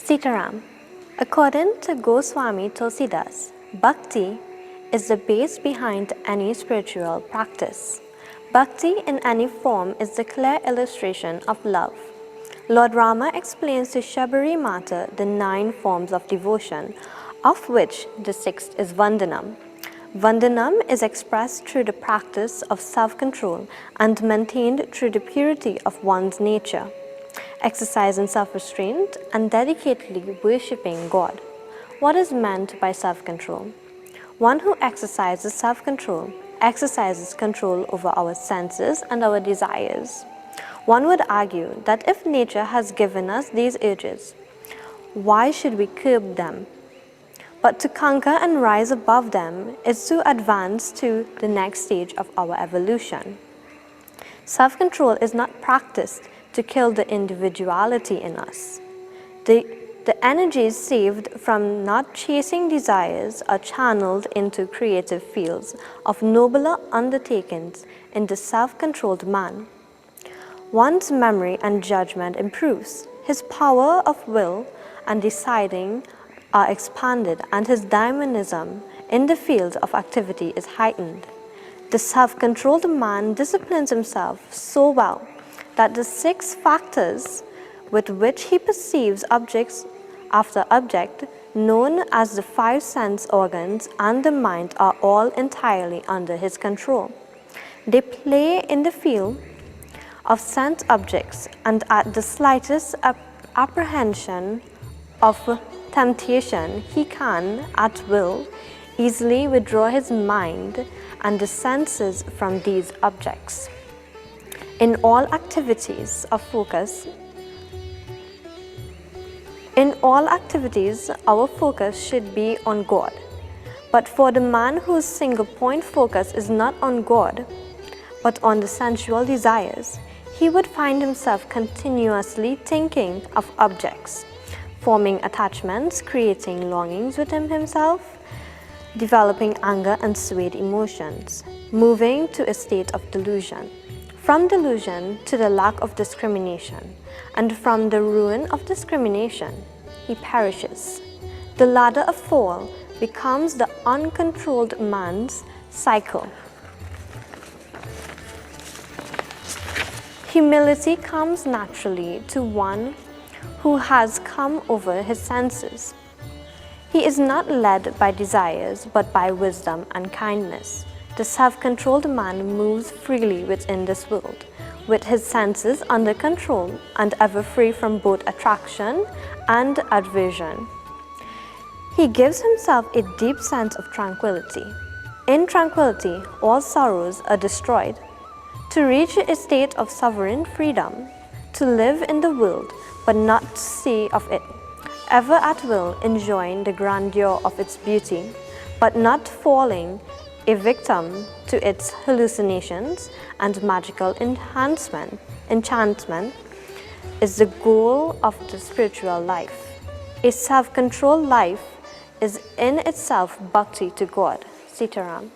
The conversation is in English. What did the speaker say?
Sitaram. According to Goswami Tulsidas, Bhakti is the base behind any spiritual practice. Bhakti in any form is the clear illustration of love. Lord Rama explains to Shabari Mata the 9 forms of devotion, of which the 6th is Vandanam. Vandanam is expressed through the practice of self-control and maintained through the purity of one's nature, exercise in self-restraint, and dedicatedly worshipping God. What is meant by self-control? One who exercises self-control exercises control over our senses and our desires. One would argue that if nature has given us these urges, why should we curb them? But to conquer and rise above them is to advance to the next stage of our evolution. Self-control is not practiced to kill the individuality in us. The energies saved from not chasing desires are channeled into creative fields of nobler undertakings in the self-controlled man. One's memory and judgment improves, his power of will and deciding are expanded, and his dynamism in the field of activity is heightened. The self-controlled man disciplines himself so well that the 6 factors with which he perceives objects after object, known as the 5 sense organs and the mind, are all entirely under his control. They play in the field of sense objects, and at the slightest apprehension of temptation, he can, at will, easily withdraw his mind and the senses from these objects. In all activities, our focus should be on God. But for the man whose single point focus is not on God, but on the sensual desires, he would find himself continuously thinking of objects, forming attachments, creating longings within himself, developing anger and swayed emotions, moving to a state of delusion. From delusion to the lack of discrimination, and from the ruin of discrimination, he perishes. The ladder of fall becomes the uncontrolled man's cycle. Humility comes naturally to one who has come over his senses. He is not led by desires, but by wisdom and kindness. The self-controlled man moves freely within this world, with his senses under control and ever free from both attraction and aversion. He gives himself a deep sense of tranquility. In tranquility, all sorrows are destroyed. To reach a state of sovereign freedom, to live in the world but not see of it, ever at will enjoying the grandeur of its beauty, but not falling a victim to its hallucinations and magical enchantment is the goal of the spiritual life. A self-controlled life is in itself bhakti to God. Sitaram.